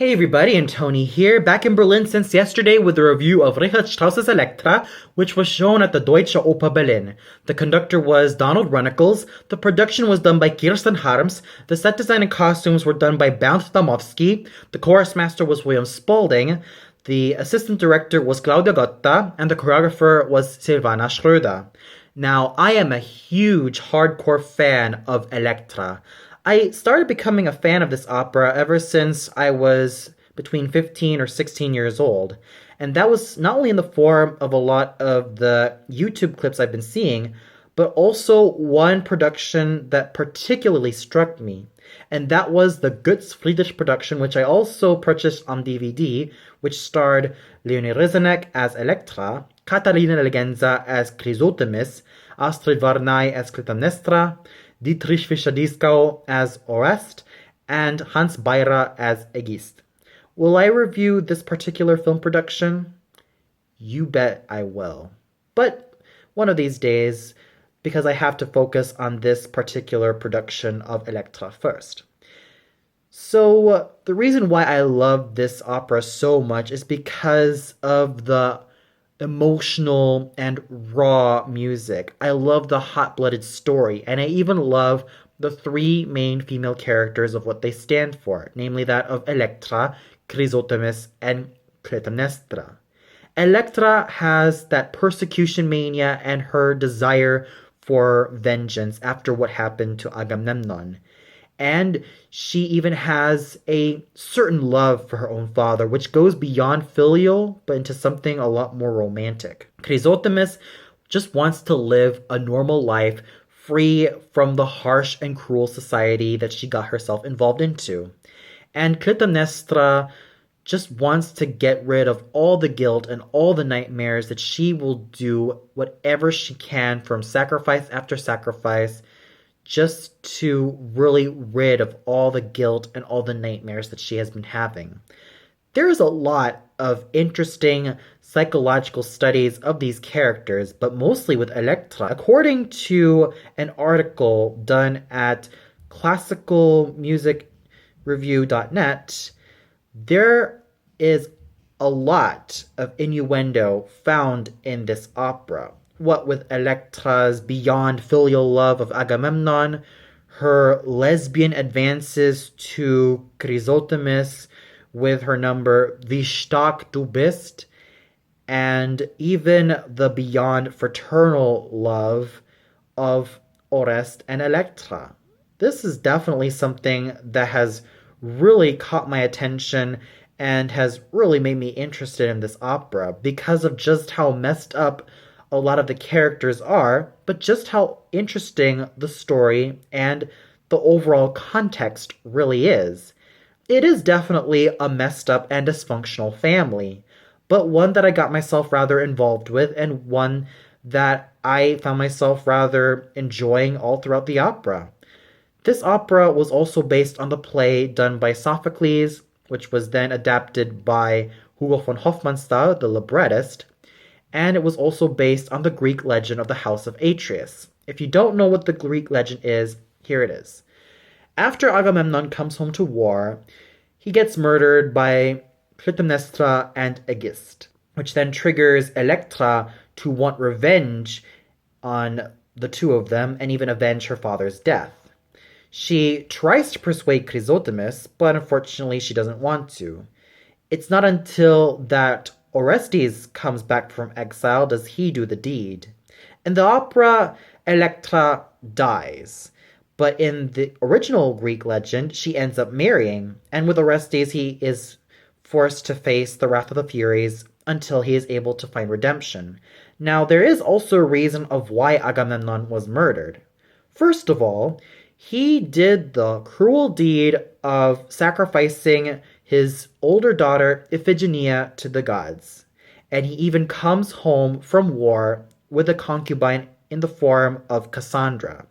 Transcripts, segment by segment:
Hey everybody, and Tony here, back in Berlin since yesterday with a review of Richard Strauss's Elektra, which was shown at the Deutsche Oper Berlin. The conductor was Donald Runnicles, the production was done by Kirsten Harms, the set design and costumes were done by Bernd Stamowski, the chorus master was William Spalding, the assistant director was Claudia Gotta, and the choreographer was Silvana Schröder. Now, I am a huge hardcore fan of Elektra. I started becoming a fan of this opera ever since I was between 15 or 16 years old. And that was not only in the form of a lot of the YouTube clips I've been seeing, but also one production that particularly struck me. And that was the Götz Friedrich production, which I also purchased on DVD, which starred Leonie Rizanek as Elektra, Katarina Legenza as Chrysothemis, Astrid Varnay as Clytemnestra, Dietrich Fischer-Dieskau as Orest, and Hans Beira as Aegist. Will I review this particular film production? You bet I will. But one of these days, because I have to focus on this particular production of Elektra first. So, the reason why I love this opera so much is because of the emotional and raw music. I love the hot-blooded story, and I even love the three main female characters of what they stand for, namely that of Elektra, Chrysothemis, and Clytemnestra. Elektra has that persecution mania and her desire for vengeance after what happened to Agamemnon. And she even has a certain love for her own father, which goes beyond filial, but into something a lot more romantic. Chrysothemis just wants to live a normal life, free from the harsh and cruel society that she got herself involved into. And Clytemnestra just wants to get rid of all the guilt and all the nightmares that she will do whatever she can from sacrifice after sacrifice, just to really rid of all the guilt and all the nightmares that she has been having. There is a lot of interesting psychological studies of these characters, but mostly with Elektra. According to an article done at classicalmusicreview.net, there is a lot of innuendo found in this opera. What with Elektra's beyond filial love of Agamemnon, her lesbian advances to Chrysothemis with her number Wie stark du bist, and even the beyond fraternal love of Orest and Elektra. This is definitely something that has really caught my attention and has really made me interested in this opera because of just how messed up a lot of the characters are, but just how interesting the story and the overall context really is. It is definitely a messed up and dysfunctional family, but one that I got myself rather involved with and one that I found myself rather enjoying all throughout the opera. This opera was also based on the play done by Sophocles, which was then adapted by Hugo von Hofmannsthal, the librettist, and it was also based on the Greek legend of the House of Atreus. If you don't know what the Greek legend is, here it is. After Agamemnon comes home to war, he gets murdered by Clytemnestra and Aegist, which then triggers Elektra to want revenge on the two of them and even avenge her father's death. She tries to persuade Chrysothemis, but unfortunately she doesn't want to. It's not until that Orestes comes back from exile does he do the deed. In the opera, Elektra dies, but in the original Greek legend, she ends up marrying, and with Orestes, he is forced to face the wrath of the Furies until he is able to find redemption. Now, there is also a reason of why Agamemnon was murdered. First of all, he did the cruel deed of sacrificing his older daughter Iphigenia to the gods, and he even comes home from war with a concubine in the form of Cassandra.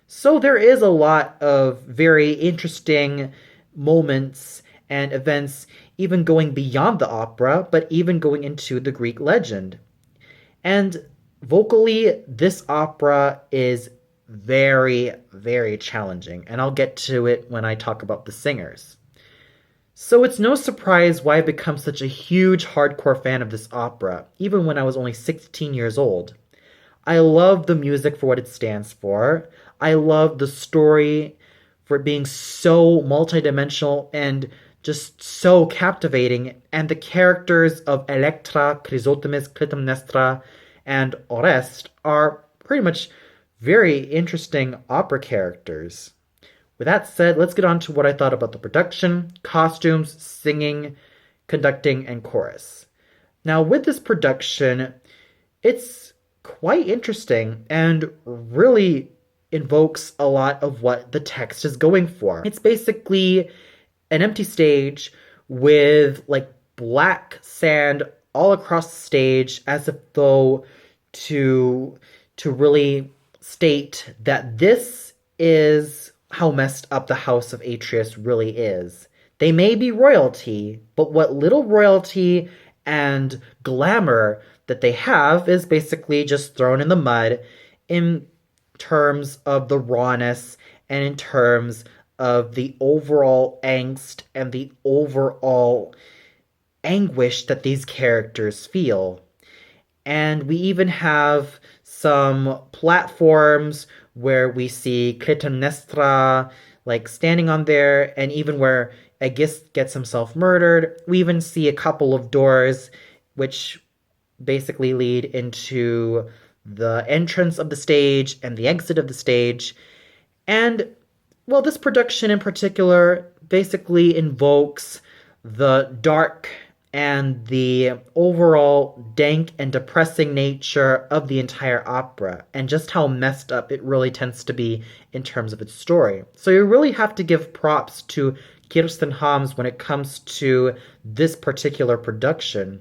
So there is a lot of very interesting moments and events, even going beyond the opera, but even going into the Greek legend. And vocally, this opera is very, very challenging, and I'll get to it when I talk about the singers. So it's no surprise why I become such a huge hardcore fan of this opera, even when I was only 16 years old. I love the music for what it stands for. I love the story for it being so multidimensional and just so captivating, and the characters of Elektra, Chrysothemis, Clytemnestra, and Orest are pretty much very interesting opera characters. With that said, let's get on to what I thought about the production, costumes, singing, conducting, and chorus. Now, with this production, it's quite interesting and really invokes a lot of what the text is going for. It's basically an empty stage with like black sand all across the stage, as if though to really state that this is how messed up the house of Atreus really is. They may be royalty, but what little royalty and glamour that they have is basically just thrown in the mud in terms of the rawness and in terms of the overall angst and the overall anguish that these characters feel. And we even have some platforms where we see Clytemnestra like standing on there, and even where Aegis gets himself murdered. We even see a couple of doors which basically lead into the entrance of the stage and the exit of the stage. And, well, this production in particular basically invokes the dark and the overall dank and depressing nature of the entire opera, and just how messed up it really tends to be in terms of its story. So you really have to give props to Kirsten Hams when it comes to this particular production.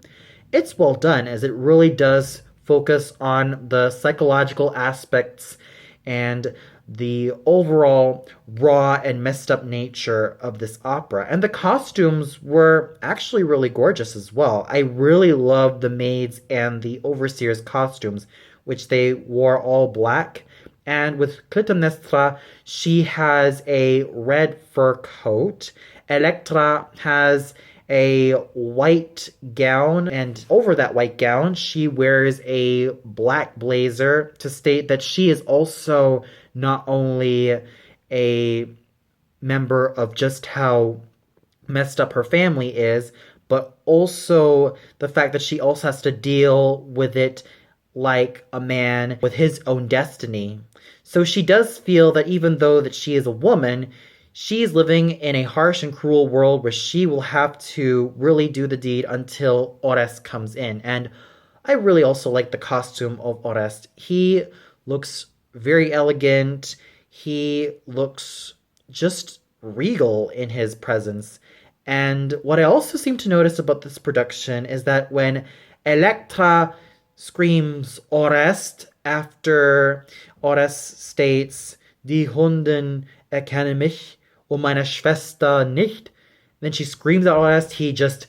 It's well done, as it really does focus on the psychological aspects and the overall raw and messed up nature of this opera. And the costumes were actually really gorgeous as well. I really loved the maids and the overseers' costumes, which they wore all black. And with Clytemnestra, she has a red fur coat. Elektra has a white gown, and over that white gown, she wears a black blazer to state that she is also not only a member of just how messed up her family is, but also the fact that she also has to deal with it like a man with his own destiny. So she does feel that even though that she is a woman, she's living in a harsh and cruel world where she will have to really do the deed until Orest comes in. And I really also like the costume of Orest. He looks very elegant. He looks just regal in his presence. And what I also seem to notice about this production is that when Elektra screams Orest after Orest states, Die Hunden erkennen mich und meine Schwester nicht, then she screams at Orest, he just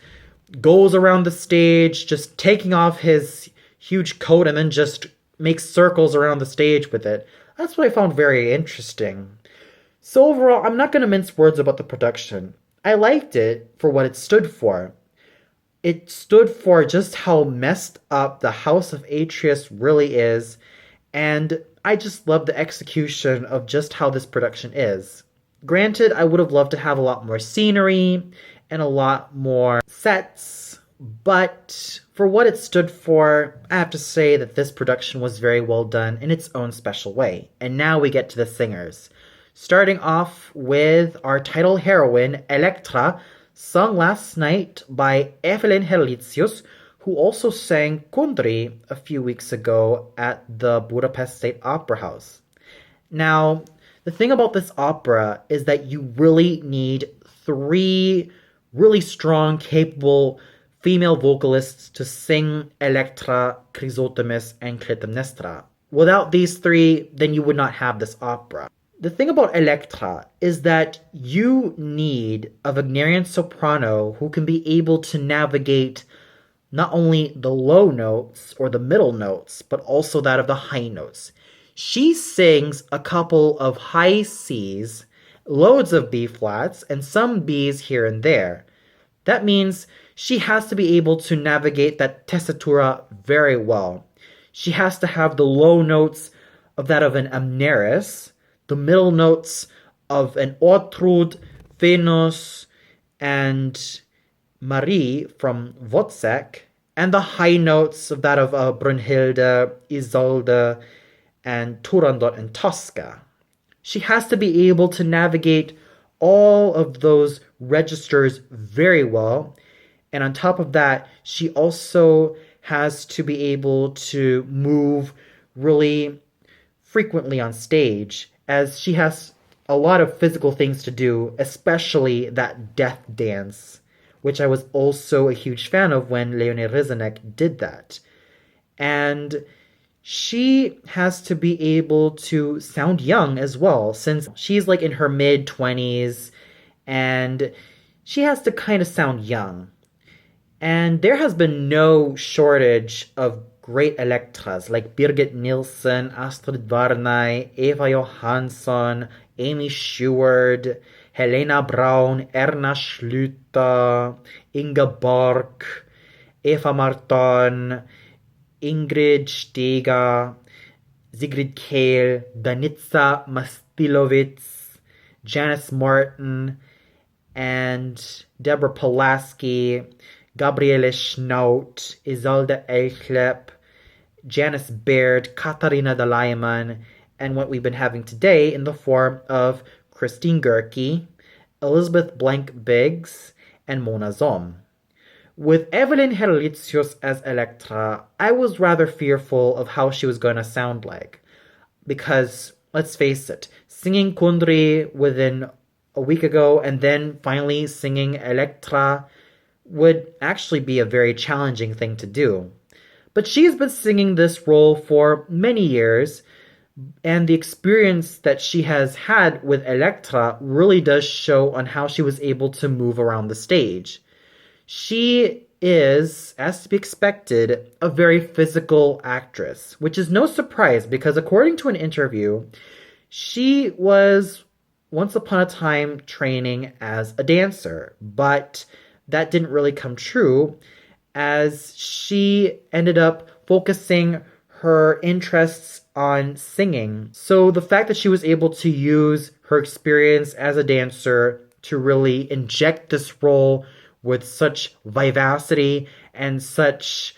goes around the stage, just taking off his huge coat and then just makes circles around the stage with it. That's what I found very interesting. So overall, I'm not going to mince words about the production. I liked it for what it stood for. It stood for just how messed up the House of Atreus really is, and I just love the execution of just how this production is. Granted, I would have loved to have a lot more scenery and a lot more sets, but for what it stood for, I have to say that this production was very well done in its own special way. And now we get to the singers. Starting off with our title heroine, Elektra, sung last night by Evelyn Helitius, who also sang Kundry a few weeks ago at the Budapest State Opera House. Now, the thing about this opera is that you really need 3 really strong, capable female vocalists to sing Elektra, Chrysothemis, and Clytemnestra. Without these 3, then you would not have this opera. The thing about Elektra is that you need a Wagnerian soprano who can be able to navigate not only the low notes or the middle notes, but also that of the high notes. She sings a couple of high Cs, loads of B flats, and some Bs here and there. That means she has to be able to navigate that tessitura very well. She has to have the low notes of that of an Amneris, the middle notes of an Ortrud, Venus, and Marie from Wozzeck, and the high notes of that of Brunhilde, Isolde, and Turandot and Tosca. She has to be able to navigate all of those registers very well. And on top of that, she also has to be able to move really frequently on stage, as she has a lot of physical things to do, especially that death dance, which I was also a huge fan of when Leonie Rizanek did that. And she has to be able to sound young as well, since she's like in her mid-20s, and she has to kind of sound young. And there has been no shortage of great Elektras like Birgit Nilsson, Astrid Varnay, Eva Johansson, Amy Schuard, Helena Braun, Erna Schlüter, Inga Borg, Eva Marton, Ingrid Steger, Sigrid Kehl, Danica Mastilovitz, Janice Martin, and Deborah Pulaski, Gabriele Schnaut, Isolde Elchlep, Janice Baird, Katharina Dalayeman, and what we've been having today in the form of Christine Gerke, Elizabeth Blank-Biggs, and Mona Zom. With Evelyn Herlitzius as Elektra, I was rather fearful of how she was going to sound like. Because, let's face it, singing Kundry within a week ago and then finally singing Elektra would actually be a very challenging thing to do. But she's been singing this role for many years, and the experience that she has had with Elektra really does show on how she was able to move around the stage. She is, as to be expected, a very physical actress, which is no surprise because according to an interview, she was once upon a time training as a dancer, but that didn't really come true as she ended up focusing her interests on singing. So the fact that she was able to use her experience as a dancer to really inject this role with such vivacity and such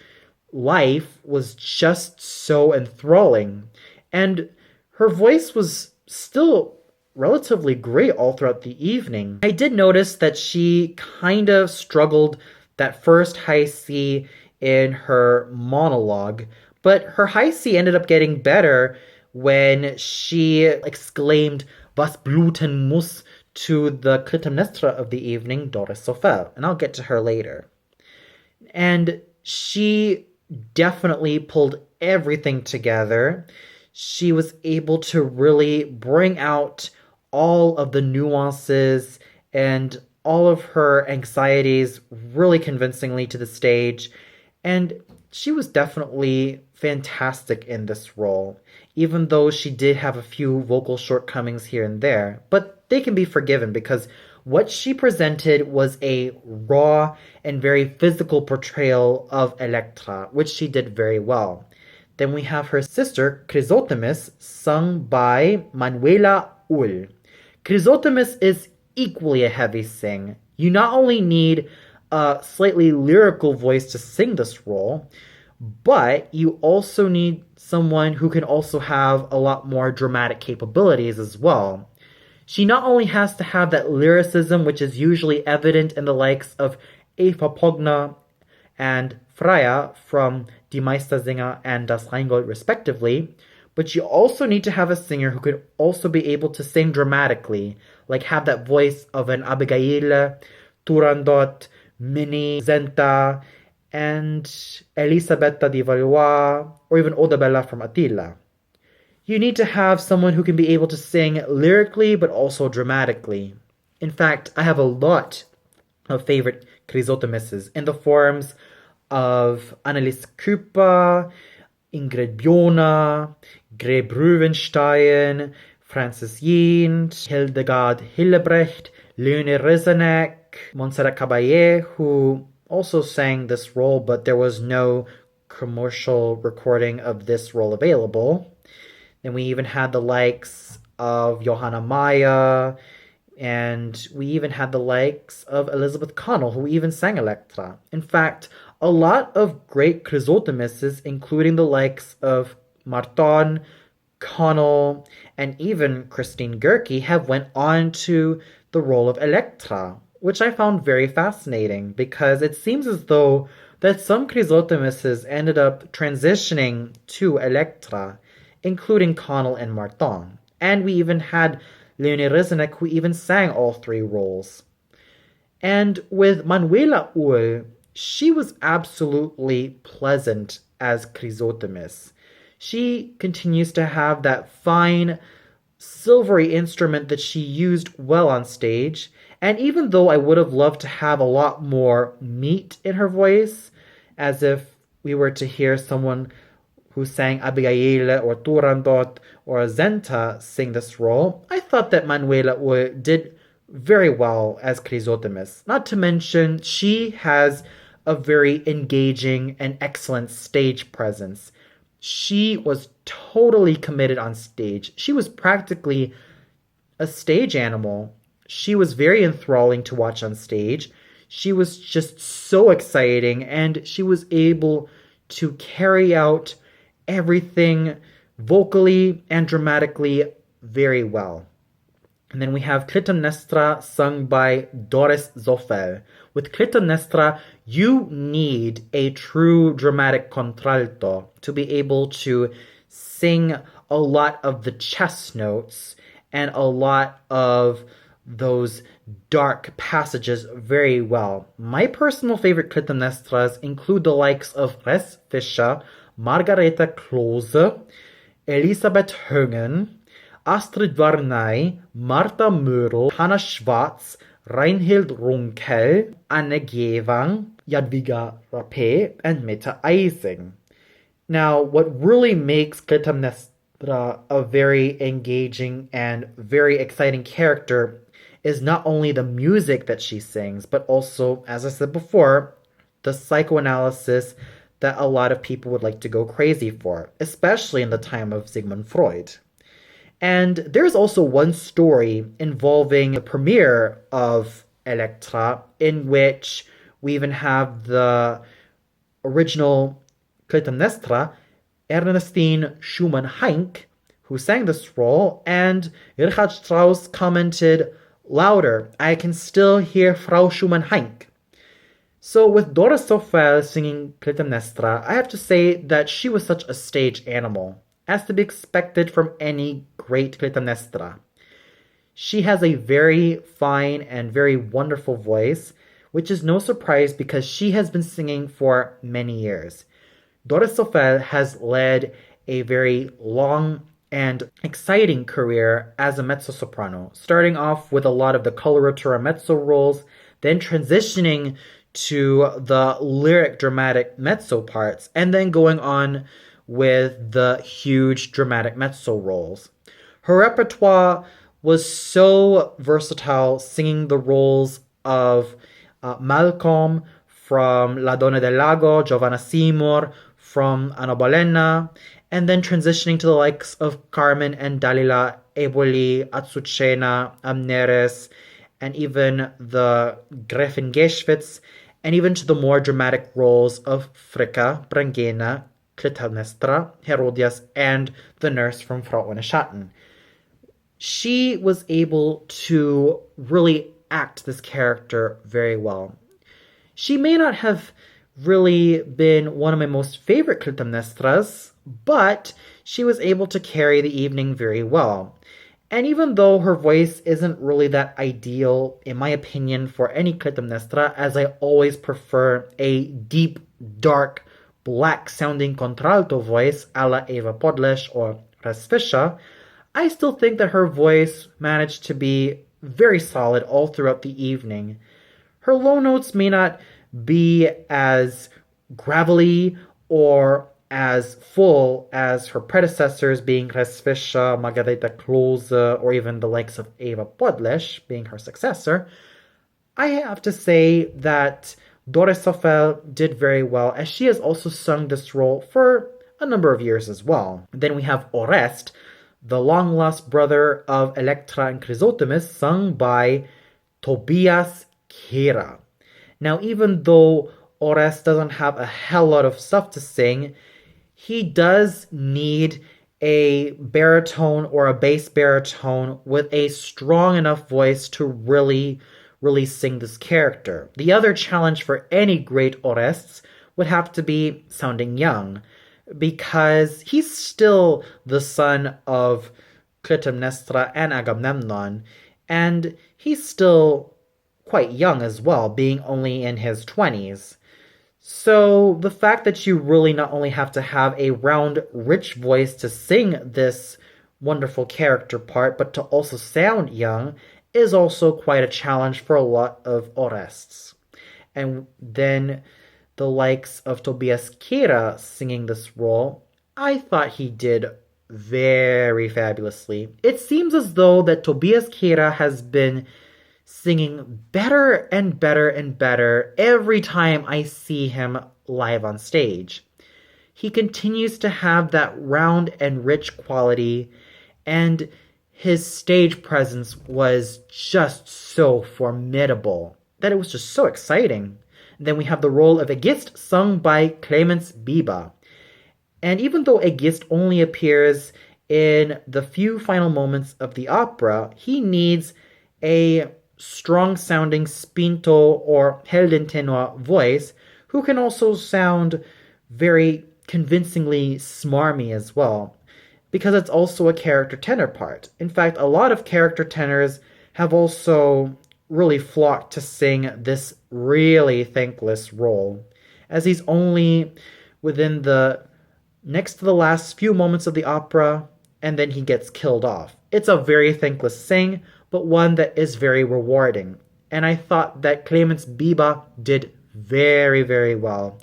life was just so enthralling. And her voice was still relatively great all throughout the evening. I did notice that she kind of struggled that first high C in her monologue, but her high C ended up getting better when she exclaimed "Was bluten muss" to the Clytemnestra of the evening, Doris Soffel, and I'll get to her later. And she definitely pulled everything together. She was able to really bring out all of the nuances and all of her anxieties really convincingly to the stage, and she was definitely fantastic in this role, even though she did have a few vocal shortcomings here and there, but they can be forgiven because what she presented was a raw and very physical portrayal of Elektra, which she did very well. Then we have her sister, Chrysothemis, sung by Manuela Ull. Chrysothemis is equally a heavy sing. You not only need a slightly lyrical voice to sing this role, but you also need someone who can also have a lot more dramatic capabilities as well. She not only has to have that lyricism, which is usually evident in the likes of Eva Pogna and Freya from Die Meistersinger and Das Rheingold respectively, but you also need to have a singer who could also be able to sing dramatically, like have that voice of an Abigail, Turandot, Minnie, Zenta, and Elisabetta di Valois, or even Odabella from Attila. You need to have someone who can be able to sing lyrically but also dramatically. In fact, I have a lot of favorite Chrysothemises in the forms of Annelies Küpper, Ingrid Bjona, Greb Rüwenstein, Frances Jent, Hildegard Hillebrecht, Leonie Rizanek, Montserrat Caballé, who also sang this role, but there was no commercial recording of this role available. Then we even had the likes of Johanna Maya, and we even had the likes of Elizabeth Connell, who even sang Elektra. In fact, a lot of great chrysotomists, including the likes of Marton, Connell, and even Christine Goerke, have went on to the role of Elektra, which I found very fascinating because it seems as though that some chrysotomists ended up transitioning to Elektra, including Connell and Marton. And we even had Leonie Rizanek, who even sang all three roles. And with Manuela Uhl, she was absolutely pleasant as chrysotomist. She continues to have that fine, silvery instrument that she used well on stage. And even though I would have loved to have a lot more meat in her voice, as if we were to hear someone who sang Abigail or Turandot or Zenta sing this role, I thought that Manuela Uhl did very well as chrysotomist. Not to mention, she has a very engaging and excellent stage presence. She was totally committed on stage. She was practically a stage animal. She was very enthralling to watch on stage. She was just so exciting, and she was able to carry out everything vocally and dramatically very well. And then we have Clytemnestra sung by Doris Zoffel. With Clytemnestra, you need a true dramatic contralto to be able to sing a lot of the chest notes and a lot of those dark passages very well. My personal favorite Clytemnestras include the likes of Res Fischer, Margareta Klose, Elisabeth Hüngen, Astrid Varnay, Martha Mörl, Hanna Schwarz, Reinhild Runkel, Anne Gewang, Jadwiga Rapé, and Meta Eising. Now, what really makes Clytemnestra a very engaging and very exciting character is not only the music that she sings, but also, as I said before, the psychoanalysis that a lot of people would like to go crazy for, especially in the time of Sigmund Freud. And there's also one story involving the premiere of Elektra, in which we even have the original Clytemnestra, Ernestine Schumann-Heink, who sang this role, and Richard Strauss commented, "Louder, I can still hear Frau Schumann-Heink." So with Doris Zoffel singing Clytemnestra, I have to say that she was such a stage animal, as to be expected from any great Clytemnestra. She has a very fine and very wonderful voice, which is no surprise because she has been singing for many years. Doris Zoffel has led a very long and exciting career as a mezzo-soprano, starting off with a lot of the coloratura mezzo roles, then transitioning to the lyric dramatic mezzo parts, and then going on with the huge dramatic mezzo roles. Her repertoire was so versatile, singing the roles of Malcolm from La Donna del Lago, Giovanna Seymour from Anna Bolena, and then transitioning to the likes of Carmen and Dalila, Eboli, Azucena, Amneris, and even the Gräfin Geschwitz, and even to the more dramatic roles of Fricka, Brangena, Clytemnestra, Herodias, and the nurse from Frau ohne Schatten. She was able to really act this character very well. She may not have really been one of my most favorite Clytemnestras, but she was able to carry the evening very well. And even though her voice isn't really that ideal, in my opinion, for any Clytemnestra, as I always prefer a deep, dark, black-sounding contralto voice a la Eva Podlesch or Res Fischer, I still think that her voice managed to be very solid all throughout the evening. Her low notes may not be as gravelly or as full as her predecessors, being Resfisha, Margareta Klose, or even the likes of Eva Podlesch, being her successor, I have to say that Doris Sofel did very well, as she has also sung this role for a number of years as well. Then we have Orest, the long-lost brother of Elektra and Chrysothemis, sung by Tobias Kera. Now, even though Orest doesn't have a hell lot of stuff to sing, he does need a baritone or a bass baritone with a strong enough voice to really sing this character. The other challenge for any great Orests would have to be sounding young, because he's still the son of Clytemnestra and Agamemnon, and he's still quite young as well, being only in his 20s. So the fact that you really not only have to have a round, rich voice to sing this wonderful character part, but to also sound young, is also quite a challenge for a lot of Orests. And then the likes of Tobias Kera singing this role, I thought he did very fabulously. It seems as though that Tobias Kera has been singing better and better and better every time I see him live on stage. He continues to have that round and rich quality, and his stage presence was just so formidable that it was just so exciting. And then we have the role of Aegist, sung by Clemens Biba. And even though Aegist only appears in the few final moments of the opera, he needs a strong-sounding spinto or heldentenor voice who can also sound very convincingly smarmy as well, because it's also a character tenor part. In fact, a lot of character tenors have also really flocked to sing this really thankless role, as he's only within the next to the last few moments of the opera, and then he gets killed off. It's a very thankless sing, but one that is very rewarding. And I thought that Clemens Biba did very, very well.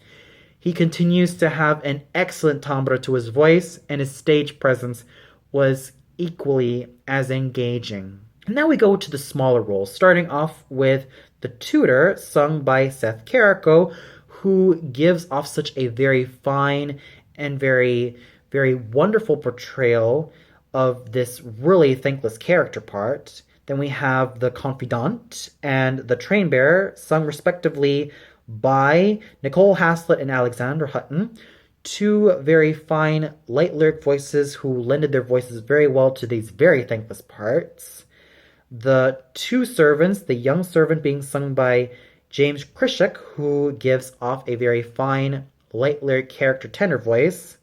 He continues to have an excellent timbre to his voice, and his stage presence was equally as engaging. And now we go to the smaller roles, starting off with the tutor, sung by Seth Carrico, who gives off such a very fine and very, very wonderful portrayal of this really thankless character part. Then we have the confidant and the train bearer, sung respectively by Nicole Haslett and Alexander Hutton, two very fine, light lyric voices who lended their voices very well to these very thankless parts. The two servants, the young servant being sung by James Krishik, who gives off a very fine, light lyric character tenor voice,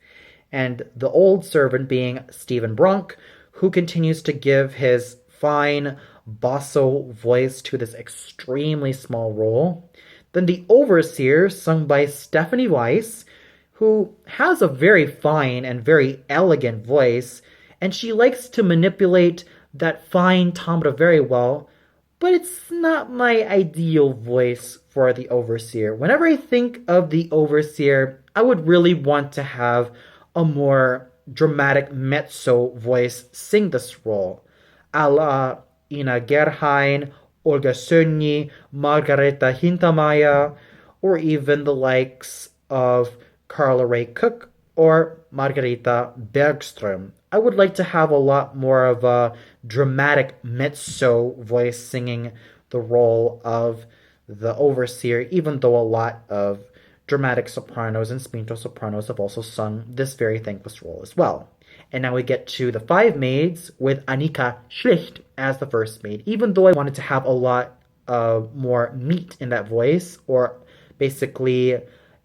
and the old servant being Stephen Bronk, who continues to give his fine basso voice to this extremely small role. Then the overseer, sung by Stephanie Weiss, who has a very fine and very elegant voice, and she likes to manipulate that fine timbre very well, but it's not my ideal voice for the overseer. Whenever I think of the overseer, I would really want to have a more dramatic mezzo voice sing this role, a la Ina Gerheim, Olga Sönny, Margareta Hintermeier, or even the likes of Carla Ray Cook or Margareta Bergström. I would like to have a lot more of a dramatic mezzo voice singing the role of the overseer, even though a lot of dramatic sopranos and spinto sopranos have also sung this very thankless role as well. And now we get to the five maids with Annika Schlicht as the first maid. Even though I wanted to have a lot more meat in that voice, or basically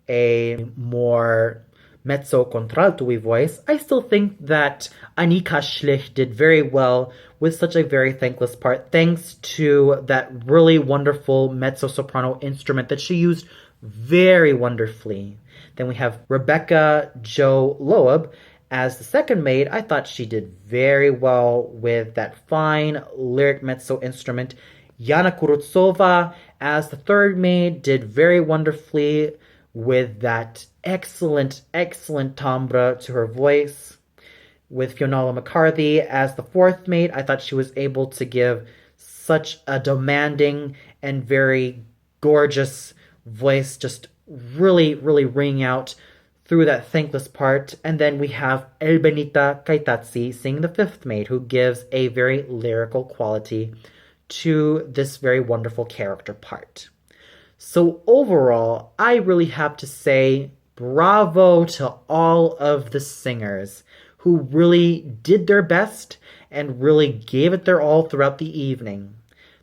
a more mezzo contralto voice, I still think that Annika Schlicht did very well with such a very thankless part, thanks to that really wonderful mezzo-soprano instrument that she used very wonderfully. Then we have Rebecca Jo Loeb as the second maid. I thought she did very well with that fine lyric mezzo instrument. Yana Kurutsova as the third maid did very wonderfully with that excellent, excellent timbre to her voice. With Fionnuala McCarthy as the fourth mate, I thought she was able to give such a demanding and very gorgeous voice, just really, really ringing out through that thankless part. And then we have Elbenita Kaitazzi singing the fifth mate, who gives a very lyrical quality to this very wonderful character part. So overall, I really have to say bravo to all of the singers who really did their best and really gave it their all throughout the evening.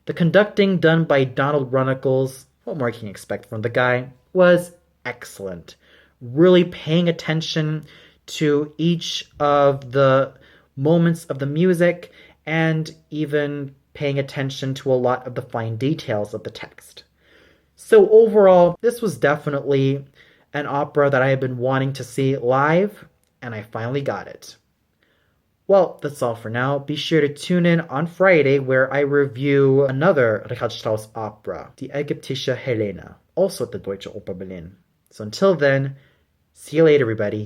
The conducting done by Donald Runnacles, what more can you expect from the guy, was excellent. Really paying attention to each of the moments of the music and even paying attention to a lot of the fine details of the text. So overall, this was definitely an opera that I had been wanting to see live, and I finally got it. Well, that's all for now. Be sure to tune in on Friday where I review another Richard Strauss opera, Die Ägyptische Helena, also at the Deutsche Oper Berlin. So until then, see you later, everybody.